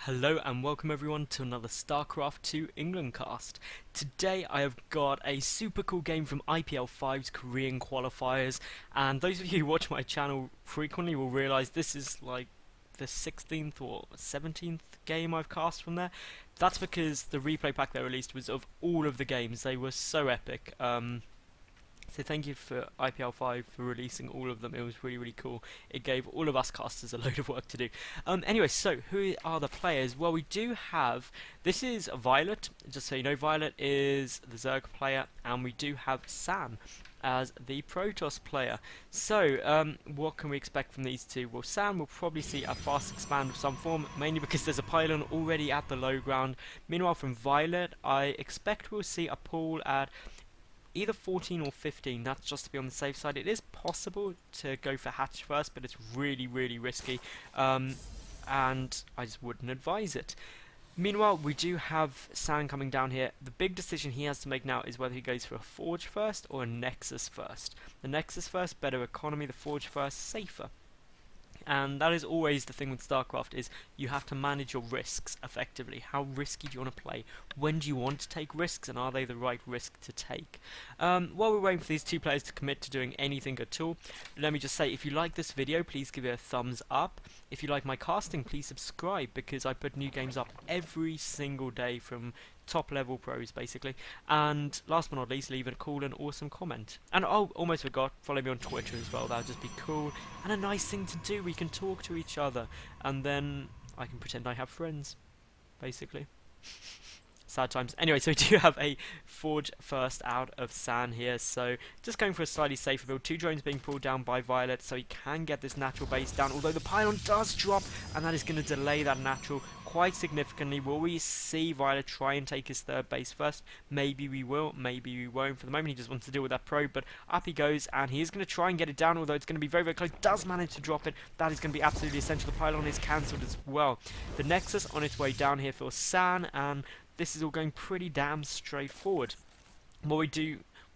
Hello and welcome everyone to another StarCraft 2 England cast. Today I have got a super cool game from IPL5's Korean Qualifiers, and those of you who watch my channel frequently will realise this is like the 16th or 17th game I've cast from there. That's because the replay pack they released was of all of the games. They were so epic. So thank you for IPL5 for releasing all of them. It was really cool. It gave all of us casters a load of work to do. Anyway, so who are the players? Well, we do have, this is Violet, just so you know. Violet is the Zerg player, and we do have San as the Protoss player. So, what can we expect from these two? Well, San will probably see a fast expand of some form, mainly because there's a pylon already at the low ground. Meanwhile, from Violet, I expect we'll see a pool at either 14 or 15, that's just to be on the safe side. It is possible to go for hatch first, but it's really risky, and I just wouldn't advise it. Meanwhile, we do have San coming down here. The big decision he has to make now is whether he goes for a Forge first or a Nexus first. The Nexus first, better economy; the Forge first, safer. And that is always the thing with StarCraft, is you have to manage your risks effectively. How risky do you want to play? When do you want to take risks, and are they the right risk to take? While we're waiting for these two players to commit to doing anything at all, let me just say, if you like this video, please give it a thumbs up. If you like my casting, please subscribe, because I put new games up every single day from top level pros basically. And last but not least, leave a cool and awesome comment. And oh, almost forgot, follow me on Twitter as well. That would just be cool and a nice thing to do. We can talk to each other, and then I can pretend I have friends basically. Sad times. Anyway, so we do have a Forge first out of San here, so just going for a slightly safer build. Two drones being pulled down by Violet, so he can get this natural base down, although the pylon does drop, and that is going to delay that natural quite significantly. Will we see Violet try and take his third base first? Maybe we will, maybe we won't. For the moment, he just wants to deal with that probe, but up he goes, and he is going to try and get it down, although it's going to be very close. Does manage to drop it. That is going to be absolutely essential. The pylon is cancelled as well. The Nexus on its way down here for San, and this is all going pretty damn straightforward. What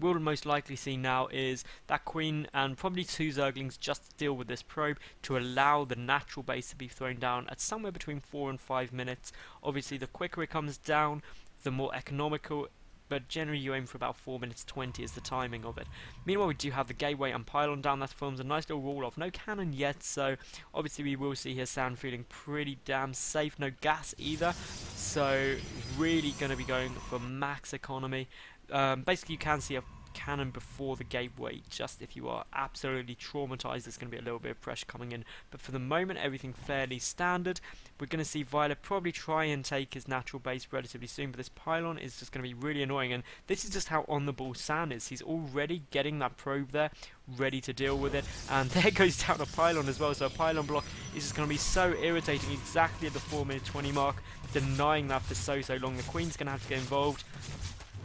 we'll most likely see now is that Queen and probably two Zerglings just to deal with this probe to allow the natural base to be thrown down at somewhere between 4 and 5 minutes. Obviously, the quicker it comes down, the more economical, but generally you aim for about 4 minutes 20 is the timing of it. Meanwhile, we do have the gateway and pylon down. That forms a nice little wall off. No cannon yet, so obviously we will see here San feeling pretty damn safe. No gas either, so really going to be going for max economy. Basically, you can see a cannon before the gateway, just if you are absolutely traumatized. There's going to be a little bit of pressure coming in, but for the moment everything fairly standard. We're going to see Violet probably try and take his natural base relatively soon, but this pylon is just going to be really annoying, and this is just how on the ball San is. He's already getting that probe there, ready to deal with it, and there goes down a pylon as well. So a pylon block is just going to be so irritating exactly at the 4 minute 20 mark, denying that for so long. The Queen's going to have to get involved.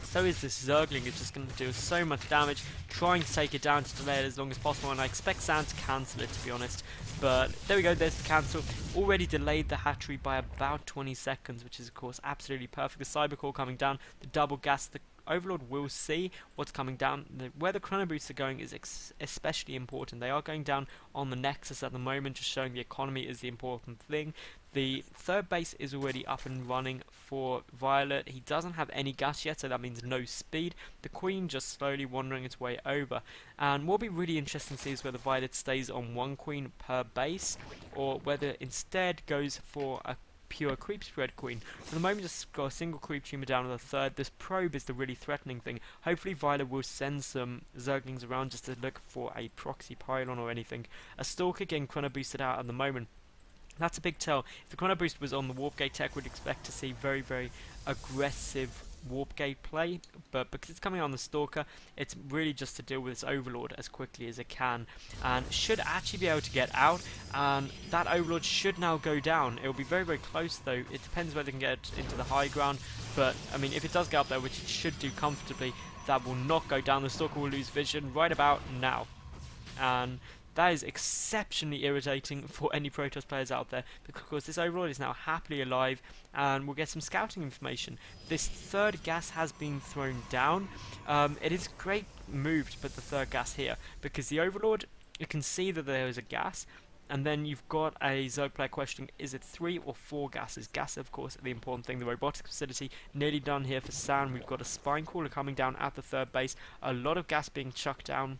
So is this Zergling. It's just going to do so much damage, trying to take it down to delay it as long as possible, and I expect San to cancel it, to be honest. But there we go, there's the cancel. Already delayed the hatchery by about 20 seconds, which is of course absolutely perfect. The Cybercore coming down, the double gas, the Overlord will see what's coming down. Where the chrono boosts are going is especially important. They are going down on the Nexus at the moment, just showing the economy is the important thing. The third base is already up and running for Violet. He doesn't have any gas yet, so that means no speed. The Queen just slowly wandering its way over. And what will be really interesting to see is whether Violet stays on one Queen per base, or whether instead goes for a pure creep spread Queen. For the moment, just got a single creep tumor down on the third. This probe is the really threatening thing. Hopefully Violet will send some Zerglings around just to look for a proxy pylon or anything. A Stalker getting chrono boosted out at the moment. That's a big tell. If the chrono boost was on the warp gate tech, we'd expect to see very aggressive warp gate play, but because it's coming on the Stalker, it's really just to deal with this Overlord as quickly as it can, and should actually be able to get out, and that Overlord should now go down. It will be very close though. It depends whether it can get into the high ground, but I mean, if it does get up there, which it should do comfortably, that will not go down. The Stalker will lose vision right about now, and that is exceptionally irritating for any Protoss players out there, because this Overlord is now happily alive, and we'll get some scouting information. This third gas has been thrown down. It is great moved, but the third gas here, because the Overlord, you can see that there is a gas, And then you've got a Zerg player questioning, is it 3 or 4 gases? Gas, of course, the important thing. The robotics facility nearly done here for San. We've got a spine crawler coming down at the third base. A lot of gas being chucked down.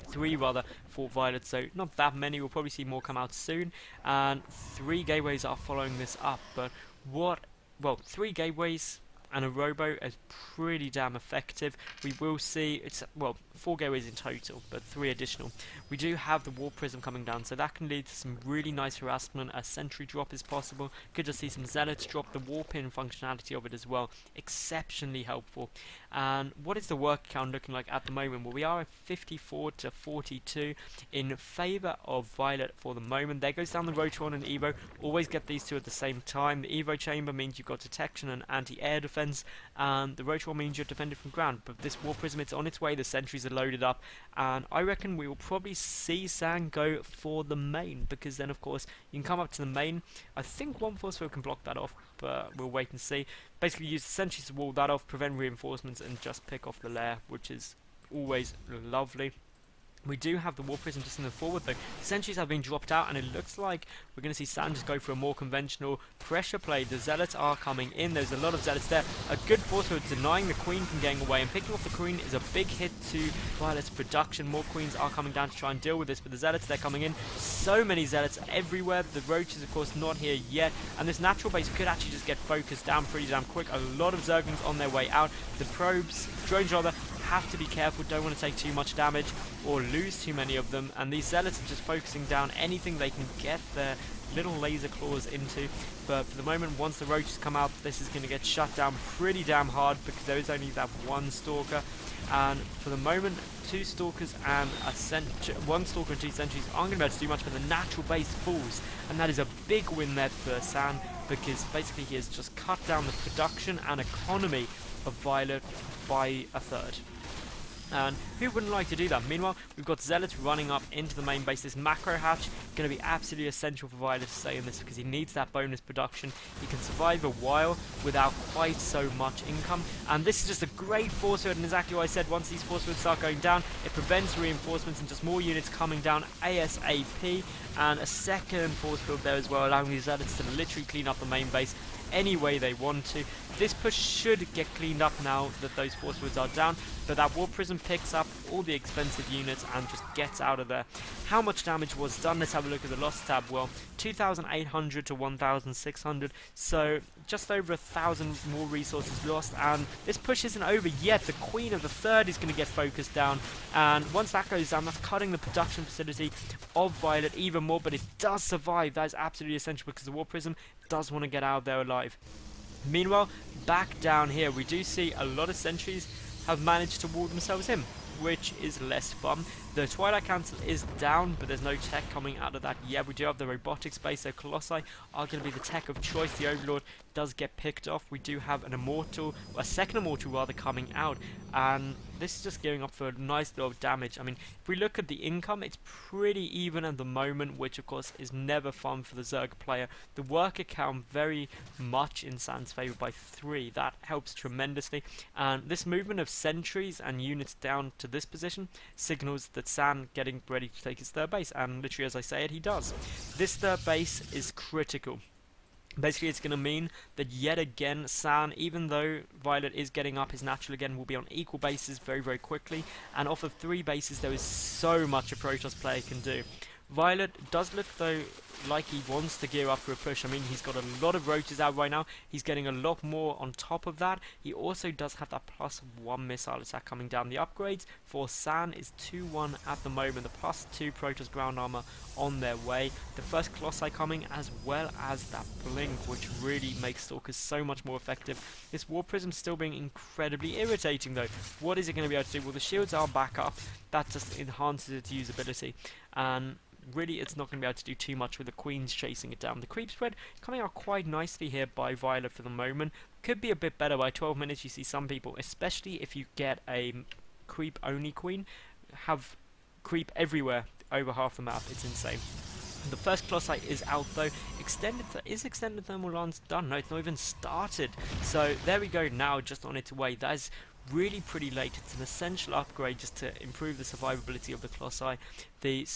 3 rather for Violet, so not that many. We'll probably see more come out soon. And 3 gateways are following this up. But what? Well, 3 gateways and a robo is pretty damn effective. We will see, it's, well, 4 gateways in total, but 3 additional. We do have the War Prism coming down, so that can lead to some really nice harassment. A sentry drop is possible. Could just see some zealots drop. The war pin functionality of it as well, exceptionally helpful. And what is the work count looking like at the moment? Well, we are at 54 to 42 in favour of Violet for the moment. There goes down the Rotron and Evo. Always get these two at the same time. The Evo chamber means you've got detection and anti-air defense, and the Rotron means you're defended from ground. But this War Prism, it's on its way. The sentries are loaded up, and I reckon we will probably see San go for the main, because then of course you can come up to the main. I think one force field can block that off, but we'll wait and see. Basically use the sentries to wall that off, prevent reinforcements, and just pick off the lair, which is always lovely. We do have the War Prism just in the forward though. The sentries have been dropped out, and it looks like we're going to see San just go for a more conventional pressure play. The zealots are coming in. There's a lot of zealots there. A good force field denying the queen from getting away, and picking off the queen is a big hit to Violet's production. More queens are coming down to try and deal with this, but the zealots, they're coming in. So many zealots everywhere. The roaches, of course, not here yet, and this natural base could actually just get focused down pretty damn quick. A lot of zerglings on their way out. The drones rather, have to be careful, don't want to take too much damage or lose too many of them, and these zealots are just focusing down anything they can get their little laser claws into. But for the moment, once the roaches come out, this is going to get shut down pretty damn hard, because there is only that one stalker, and for the moment 2 stalkers and one stalker and 2 sentries aren't going to be able to do much, but the natural base falls, and that is a big win there for San, because basically he has just cut down the production and economy of Violet by a third. And who wouldn't like to do that? Meanwhile, we've got zealots running up into the main base. This macro hatch going to be absolutely essential for Violet to stay in this, because he needs that bonus production. He can survive a while without quite so much income, and this is just a great force field, and exactly what I said. Once these force fields start going down, it prevents reinforcements and just more units coming down ASAP. And a second force field there as well, allowing these zealots to literally clean up the main base any way they want to. This push should get cleaned up now that those force fields are down, but that War Prism picks up all the expensive units and just gets out of there. How much damage was done? Let's have a look at the loss tab. Well, 2,800 to 1,600, so just over 1,000 more resources lost, and this push isn't over yet. The Queen of the Third is going to get focused down, and once that goes down, that's cutting the production facility of Violet even more, but it does survive. That is absolutely essential, because the War Prism does want to get out of there alive. Meanwhile, back down here, we do see a lot of sentries have managed to wall themselves in, which is less fun. The Twilight Council is down, but there's no tech coming out of that yet. We do have the robotics base, so Colossi are going to be the tech of choice. The Overlord does get picked off. We do have an Immortal, a second Immortal rather, coming out, and this is just gearing up for a nice lot of damage. I mean, if we look at the income, it's pretty even at the moment, which of course is never fun for the Zerg player. The worker count very much in San's favour by 3. That helps tremendously, and this movement of sentries and units down to this position signals that San getting ready to take his third base, and literally as I say it, he does. This third base is critical. Basically, it's going to mean that yet again, San, even though Violet is getting up his natural again, will be on equal bases very, very quickly. And off of 3 bases, there is so much a Protoss player can do. Violet does look, though, like he wants to gear up for a push. I mean, he's got a lot of roaches out right now. He's getting a lot more on top of that. He also does have that +1 missile attack coming down. The upgrades for San is 2-1 at the moment. The +2 Protoss ground armor on their way. The first Colossi coming, as well as that blink, which really makes Stalkers so much more effective. This War Prism still being incredibly irritating, though. What is it going to be able to do? Well, the shields are back up. That just enhances its usability. And really, it's not going to be able to do too much with the Queens chasing it down. The creep spread coming out quite nicely here by Violet for the moment. Could be a bit better. By 12 minutes, you see some people, especially if you get a creep-only Queen, have creep everywhere over half the map. It's insane. The first Colossi is out though. Extended Thermal Lance done? No, it's not even started. So there we go now, just on its way. That is really pretty late. It's an essential upgrade just to improve the survivability of the Colossi. The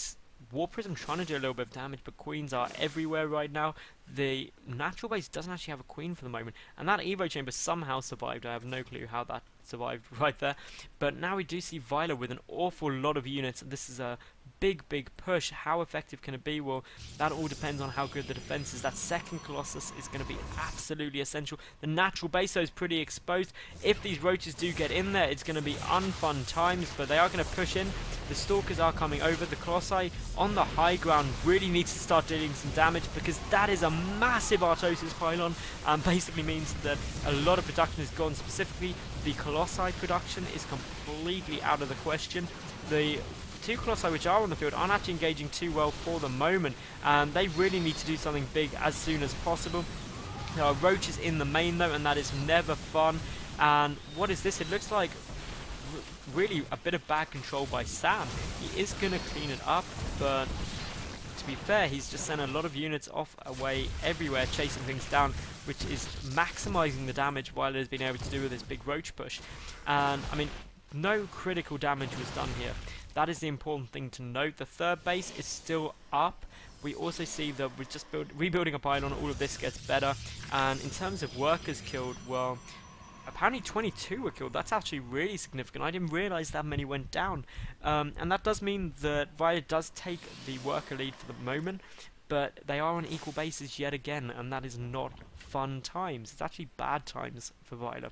War Prism trying to do a little bit of damage, but queens are everywhere right now. The natural base doesn't actually have a queen for the moment, and that Evo chamber somehow survived. I have no clue how that survived right there. But now we do see Violet with an awful lot of units. This is a big push. How effective can it be? Well, that all depends on how good the defense is. That second Colossus is going to be absolutely essential. The natural base though is pretty exposed. If these roaches do get in there, it's going to be unfun times, but they are going to push in. The Stalkers are coming over. The Colossi on the high ground really needs to start dealing some damage, because that is a massive Artosis pylon, and basically means that a lot of production is gone. Specifically, the Colossi production is completely out of the question. The two Colossi which are on the field aren't actually engaging too well for the moment, and they really need to do something big as soon as possible. There are roaches in the main though, and that is never fun. And what is this? It looks like really a bit of bad control by Sam. He is going to clean it up, but to be fair, he's just sent a lot of units off away everywhere, chasing things down, which is maximizing the damage while it has been able to do with this big roach push. And I mean, no critical damage was done here. That is the important thing to note. The third base is still up. We also see that we're just rebuilding a pylon. All of this gets better. And in terms of workers killed, well, apparently 22 were killed. That's actually really significant. I didn't realize that many went down. And that does mean that Violet does take the worker lead for the moment, but they are on equal bases yet again, and that is not fun times. It's actually bad times for Violet.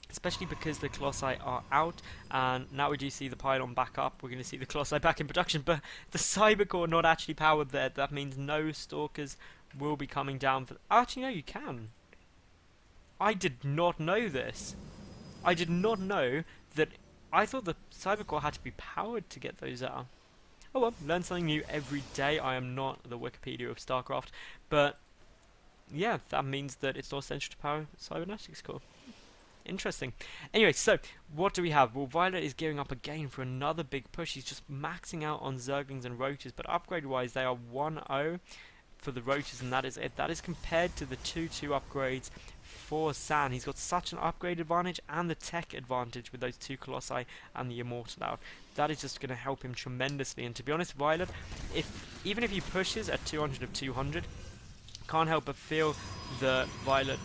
Especially because the Colossi are out, and now we do see the pylon back up. We're going to see the Colossi back in production, but the Cybercore not actually powered there. That means no Stalkers will be coming down. Actually, no, you can. I did not know this. I did not know that. I thought the Cybercore had to be powered to get those out. Oh well, learn something new every day. I am not the Wikipedia of StarCraft, but yeah, that means that it's not essential to power Cybernetics Core. Interesting. Anyway, so what do we have? Well, Violet is gearing up again for another big push. He's just maxing out on Zerglings and Roaches, but upgrade-wise, they are 1-0 for the Roaches, and that is it. That is compared to the 2-2 upgrades for San. He's got such an upgrade advantage and the tech advantage with those two Colossi and the Immortal out. That is just going to help him tremendously. And to be honest, Violet, even if he pushes at 200 of 200, can't help but feel that Violet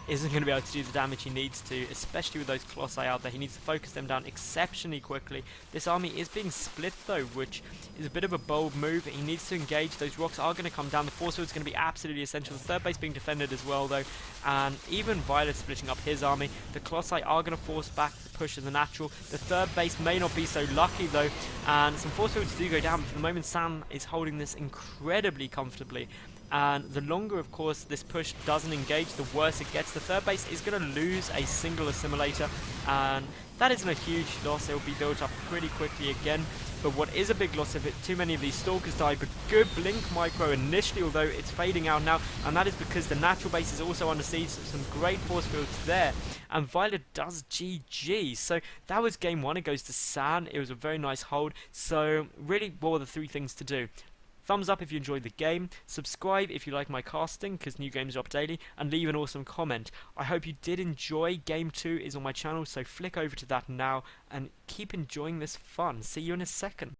isn't going to be able to do the damage he needs to, especially with those Colossi out there. He needs to focus them down exceptionally quickly. This army is being split though, which is a bit of a bold move. He needs to engage. Those rocks are going to come down. The force field is going to be absolutely essential. The third base being defended as well though, and even Violet splitting up his army. The Colossi are going to force back the push of the natural. The third base may not be so lucky though, and some force fields do go down, but for the moment San is holding this incredibly comfortably. And the longer, of course, this push doesn't engage, the worse it gets. The third base is going to lose a single assimilator, and that isn't a huge loss. It will be built up pretty quickly again. But what is a big loss if too many of these Stalkers die, but good Blink Micro initially, although it's fading out now, and that is because the natural base is also under siege. So some great force fields there, and Violet does GG. So that was game one. It goes to San. It was a very nice hold. So really, what were the three things to do? Thumbs up if you enjoyed the game, subscribe if you like my casting, because new games drop daily, and leave an awesome comment. I hope you did enjoy. Game 2 is on my channel, so flick over to that now, and keep enjoying this fun. See you in a second.